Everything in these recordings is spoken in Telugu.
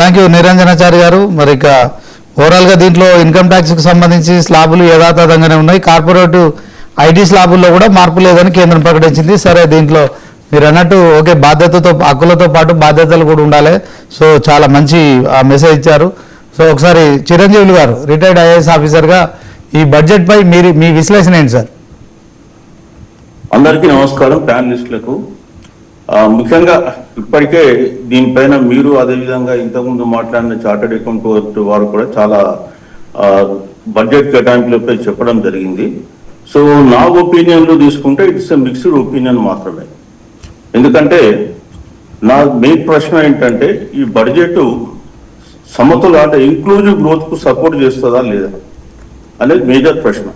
థ్యాంక్ యూ నిరంజనాచారి గారు. మరి ఇక ఓవరాల్గా దీంట్లో ఇన్కమ్ ట్యాక్స్కి సంబంధించి స్లాబులు యథాతథంగానే ఉన్నాయి. కార్పొరేట్ ఐటీ స్లాబుల్లో కూడా మార్పు లేదని కేంద్రం ప్రకటించింది. సరే, దీంట్లో మీరు అన్నట్టు ఓకే, బాధ్యతతో హక్కులతో పాటు బాధ్యతలు కూడా ఉండాలి. సో చాలా మంచి మెసేజ్ ఇచ్చారు. సో ఒకసారి చిరంజీవులు గారు రిటైర్డ్ ఐఏఎస్ ఆఫీసర్గా ఈ బడ్జెట్పై మీ విశ్లేషణ ఏంటి సార్? అందరికీ నమస్కారం, ప్యానలిస్టులకు. ముఖ్యంగా ఇప్పటికే దీనిపైన మీరు అదేవిధంగా ఇంతకుముందు మాట్లాడిన చార్టెడ్ అకౌంట్ వారు కూడా చాలా బడ్జెట్ కేటాయింపులపై చెప్పడం జరిగింది. సో నా ఒపీనియన్లో తీసుకుంటే ఇట్స్ ఎ మిక్స్డ్ ఒపీనియన్ మాత్రమే. ఎందుకంటే నా మెయిన్ ప్రశ్న ఏంటంటే ఈ బడ్జెట్ సమతుల అంటే ఇంక్లూజివ్ గ్రోత్కు సపోర్ట్ చేస్తుందా లేదా అనేది మేజర్ ప్రశ్న.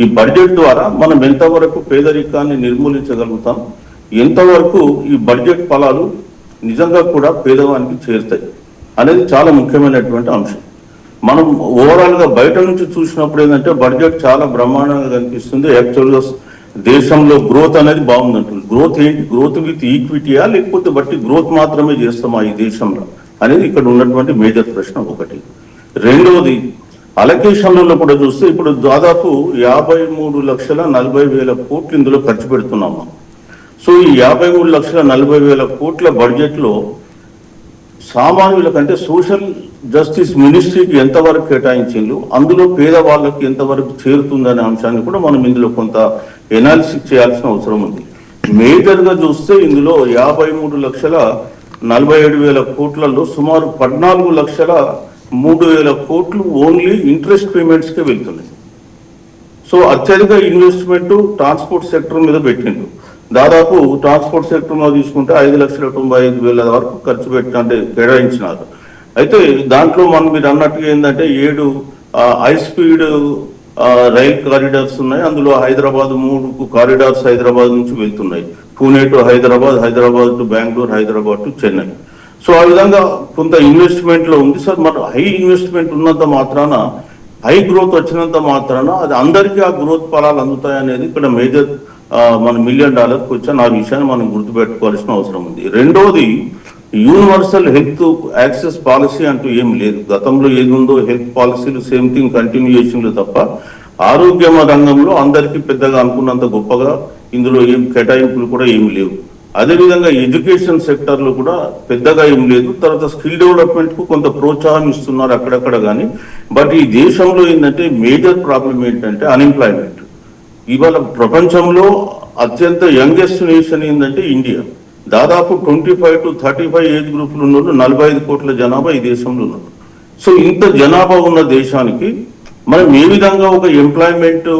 ఈ బడ్జెట్ ద్వారా మనం ఎంతవరకు పేదరికాన్ని నిర్మూలించగలుగుతాం, ఎంతవరకు ఈ బడ్జెట్ ఫలాలు నిజంగా కూడా పేదవానికి చేరుతాయి అనేది చాలా ముఖ్యమైనటువంటి అంశం. మనం ఓవరాల్గా బయట నుంచి చూసినప్పుడు ఏంటంటే బడ్జెట్ చాలా బ్రహ్మాండంగా కనిపిస్తుంది. యాక్చువల్గా దేశంలో గ్రోత్ అనేది బాగుందంటుంది. గ్రోత్ ఏంటి? గ్రోత్ విత్ ఈక్విటీయా లేకపోతే బట్టి గ్రోత్ మాత్రమే చేస్తామా ఈ దేశంలో అనేది ఇక్కడ ఉన్నటువంటి మేజర్ ప్రశ్న ఒకటి. రెండవది, అలొకేషన్లలో కూడా చూస్తే ఇప్పుడు దాదాపు 53,40,000 కోట్లు ఇందులో ఖర్చు పెడుతున్నాము. సో ఈ 53,40,000 కోట్ల బడ్జెట్లో సామాన్యుల కంటే సోషల్ జస్టిస్ మినిస్ట్రీకి ఎంతవరకు కేటాయించిండ్రు, అందులో పేదవాళ్ళకి ఎంతవరకు చేరుతుందనే అంశాన్ని కూడా మనం ఇందులో కొంత ఎనాలిసిస్ చేయాల్సిన అవసరం ఉంది. మేజర్గా చూస్తే ఇందులో 53,47,000 కోట్లలో సుమారు 14,03,000 కోట్లు ఓన్లీ ఇంట్రెస్ట్ పేమెంట్స్కే వెళ్తున్నాయి. సో అత్యధిక ఇన్వెస్ట్మెంట్ ట్రాన్స్పోర్ట్ సెక్టర్ మీద పెట్టిండు. దాదాపు ట్రాన్స్పోర్ట్ సెక్టర్లో తీసుకుంటే 5,95,000 వరకు ఖర్చు అంటే కేటాయించినారు. అయితే దాంట్లో మీరు అన్నట్టుగా ఏంటంటే 7 హై స్పీడ్ రైల్ కారిడార్స్ ఉన్నాయి. అందులో హైదరాబాద్ 3 కారిడార్స్ హైదరాబాద్ నుంచి వెళ్తున్నాయి. Pune to Hyderabad, Hyderabad to Bengaluru, Hyderabad to Chennai. So ఆ విధంగా కొంత ఇన్వెస్ట్మెంట్లో ఉంది సార్. మరి హై ఇన్వెస్ట్మెంట్ ఉన్నంత మాత్రాన, హై గ్రోత్ వచ్చినంత మాత్రాన అది అందరికీ ఆ గ్రోత్ ఫలాలు అందుతాయనేది ఇక్కడ మేజర్ మన $1 మిలియన్ వచ్చిన ఆ విషయాన్ని మనం గుర్తుపెట్టుకోవాల్సిన అవసరం ఉంది. రెండవది, యూనివర్సల్ హెల్త్ యాక్సెస్ పాలసీ అంటూ ఏం లేదు. గతంలో ఏది ఉందో హెల్త్ పాలసీలు సేమ్ థింగ్ కంటిన్యూయేషన్లు తప్ప ఆరోగ్య రంగంలో అందరికీ పెద్దగా అనుకున్నంత గొప్పగా ఇందులో ఏం కేటాయింపులు కూడా ఏమి లేవు. అదేవిధంగా ఎడ్యుకేషన్ సెక్టర్లో కూడా పెద్దగా ఏం లేదు. తర్వాత స్కిల్ డెవలప్మెంట్కు కొంత ప్రోత్సాహం ఇస్తున్నారు అక్కడక్కడ కానీ. బట్ ఈ దేశంలో ఏంటంటే మేజర్ ప్రాబ్లం ఏంటంటే అన్ఎంప్లాయ్మెంట్. ఇవాళ ప్రపంచంలో అత్యంత యంగెస్ట్ నేషన్ ఏంటంటే ఇండియా. దాదాపు 25 to 35 ఏజ్ గ్రూపులు ఉన్నారు. 45 కోట్ల జనాభా ఈ దేశంలో ఉన్నారు. సో ఇంత జనాభా ఉన్న దేశానికి మనం ఏ విధంగా ఒక ఎంప్లాయ్మెంట్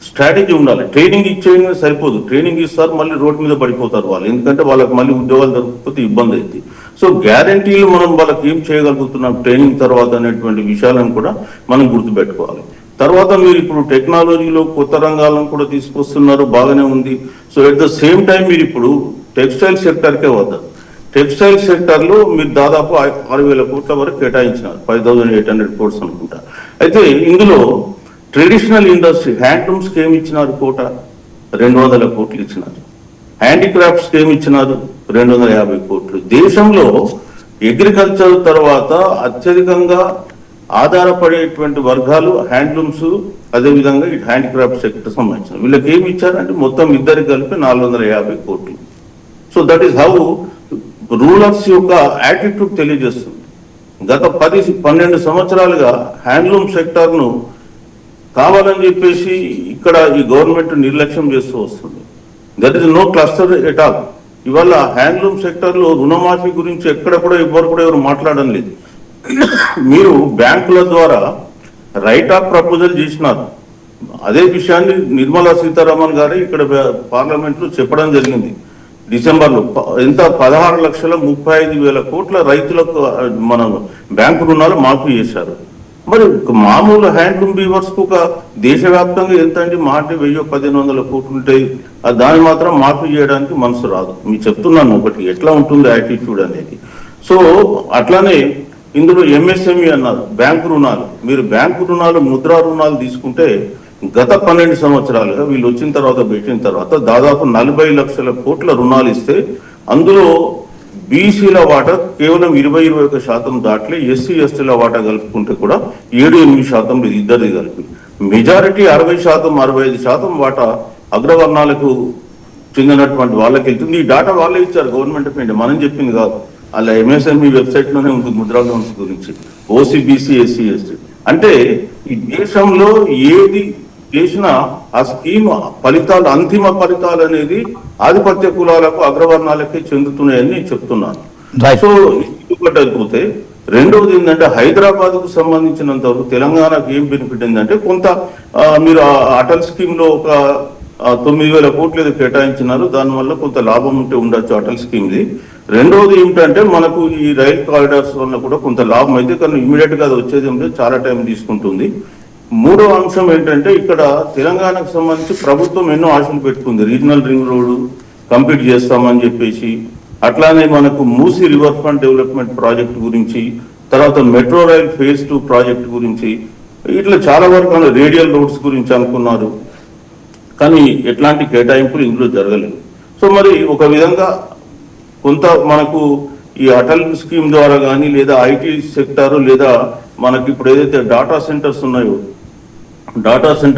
స్ట్రాటజీ ఉండాలి. ట్రైనింగ్ ఇచ్చేయడం సరిపోదు. ట్రైనింగ్ ఇస్తారు, మళ్ళీ రోడ్డు మీద పడిపోతారు వాళ్ళు. ఎందుకంటే వాళ్ళకి మళ్ళీ ఉద్యోగాలు దొరకకపోతే ఇబ్బంది అవుతుంది. సో గ్యారంటీలు మనం వాళ్ళకి ఏం చేయగలుగుతున్నాం ట్రైనింగ్ తర్వాత అనేటువంటి విషయాలను కూడా మనం గుర్తుపెట్టుకోవాలి. తర్వాత మీరు ఇప్పుడు టెక్నాలజీలో కొత్త రంగాలను కూడా తీసుకొస్తున్నారు, బాగానే ఉంది. So at the same time మీరు ఇప్పుడు టెక్స్టైల్ సెక్టర్కే వద్దారు. టెక్స్టైల్ సెక్టర్లో మీరు దాదాపు 6,000 కోట్ల వరకు కేటాయించినారు, 5,800 crores అనుకుంటా. అయితే ఇందులో ట్రెడిషనల్ ఇండస్ట్రీ హ్యాండ్లూమ్స్కి ఏమి ఇచ్చినారు? 200 కోట్లు ఇచ్చినారు. హ్యాండీక్రాఫ్ట్స్కి ఏమి ఇచ్చినారు? 250 కోట్లు. దేశంలో అగ్రికల్చర్ తర్వాత అత్యధికంగా ఆధారపడేటువంటి వర్గాలు హ్యాండ్లూమ్స్, అదేవిధంగా ఈ హ్యాండీక్రాఫ్ట్ సెక్టర్ సంబంధించిన వీళ్ళకి ఏమి ఇచ్చారంటే మొత్తం ఇద్దరికి కలిపి 450 కోట్లు. So that is how rulers యొక్క యాటిట్యూడ్ తెలియజేస్తుంది. గత 10-12 సంవత్సరాలుగా హ్యాండ్లూమ్ సెక్టర్ను కావాలని చెప్పేసి ఇక్కడ ఈ గవర్నమెంట్ నిర్లక్ష్యం చేస్తూ వస్తుంది. That is no cluster at all. ఇవాళ హ్యాండ్లూమ్ సెక్టర్లో రుణమాఫీ గురించి ఎక్కడ కూడా ఎవరు మాట్లాడడం లేదు. మీరు బ్యాంకుల ద్వారా రైట్ ఆఫ్ ప్రపోజల్ చేసినారు. అదే విషయాన్ని నిర్మలా సీతారామన్ గారు ఇక్కడ పార్లమెంట్లో చెప్పడం జరిగింది. డిసెంబర్లో ఎంత 16,35,000 కోట్ల రైతులకు మన బ్యాంకు రుణాలు మాఫీ చేశారు. మరి మామూలు హ్యాండ్లూమ్ వీవర్స్కు ఒక దేశవ్యాప్తంగా ఎంత అంటే మాట 1,000-1,500 కోట్లు ఉంటాయి. దాన్ని మాత్రం మాఫీ చేయడానికి మనసు రాదు. మీకు చెప్తున్నాను ఒకటి ఎట్లా ఉంటుంది యాటిట్యూడ్ అనేది. సో అట్లానే ఇందులో ఎంఎస్ఎంఈ అన్నారు, బ్యాంకు రుణాలు. మీరు బ్యాంకు రుణాలు, ముద్రా రుణాలు తీసుకుంటే గత 12 సంవత్సరాలుగా వీళ్ళు వచ్చిన తర్వాత పెట్టిన తర్వాత దాదాపు 40 లక్షల కోట్ల రుణాలు ఇస్తే అందులో బీసీల వాటా కేవలం 20-21% దాట్లే, ఎస్సీ ఎస్టీల వాటా కలుపుకుంటే కూడా 7-8% ఇది ఇద్దరిది కలిపి మెజారిటీ 60%, 65% వాటా అగ్రవర్ణాలకు చెందినటువంటి వాళ్ళకి వెళ్తుంది. ఈ డాటా వాళ్ళే ఇచ్చారు, గవర్నమెంట్ ఆఫ్ ఇండియా, మనం చెప్పింది కాదు. అలా ఎంఎస్ఎంఈ వెబ్సైట్ లోనే ఉంటుంది ముద్రా లోన్స్ గురించి, ఓసీబీసీ, ఎస్సీ ఎస్టీ. అంటే ఈ దేశంలో ఏది చేసిన ఆ స్కీమ్ ఫలితాలు, అంతిమ ఫలితాలు అనేది ఆధిపత్య కులాలకు, అగ్రవర్ణాలకే చెందుతున్నాయని నేను చెప్తున్నాను. Right. సో అయిపోతే రెండవది ఏంటంటే, హైదరాబాద్ కు సంబంధించినంత వరకు తెలంగాణకు ఏం బెనిఫిట్ ఏంటంటే, కొంత మీరు అటల్ స్కీమ్ లో ఒక 9,000 కోట్లు ఏదో కేటాయించినారు, దానివల్ల కొంత లాభం ఉంటే ఉండొచ్చు అటల్ స్కీమ్ది. రెండవది ఏమిటంటే, మనకు ఈ రైల్ కారిడార్స్ వల్ల కూడా కొంత లాభం అయితే, కానీ ఇమీడియట్ గా అది వచ్చేది ఏమిటో చాలా టైం తీసుకుంటుంది. మూడవ అంశం ఏంటంటే, ఇక్కడ తెలంగాణకు సంబంధించి ప్రభుత్వం ఎన్నో ఆశలు పెట్టుకుంది, రీజనల్ రింగ్ రోడ్డు కంప్లీట్ చేస్తామని చెప్పేసి, అట్లానే మనకు Musi river front development project గురించి, తర్వాత మెట్రో రైల్ ఫేజ్ 2 ప్రాజెక్ట్ గురించి, ఇట్లా చాలా వరకు రేడియల్ రోడ్స్ గురించి అనుకున్నారు, కానీ ఎట్లాంటి కేటాయింపులు ఇందులో జరగలేదు. సో మరి ఒక విధంగా కొంత మనకు ఈ అటల్ స్కీమ్ ద్వారా కానీ, లేదా ఐటీ సెక్టార్, లేదా మనకి ఇప్పుడు ఏదైతే డాటా సెంటర్స్ ఉన్నాయో, డాటా సెంటర్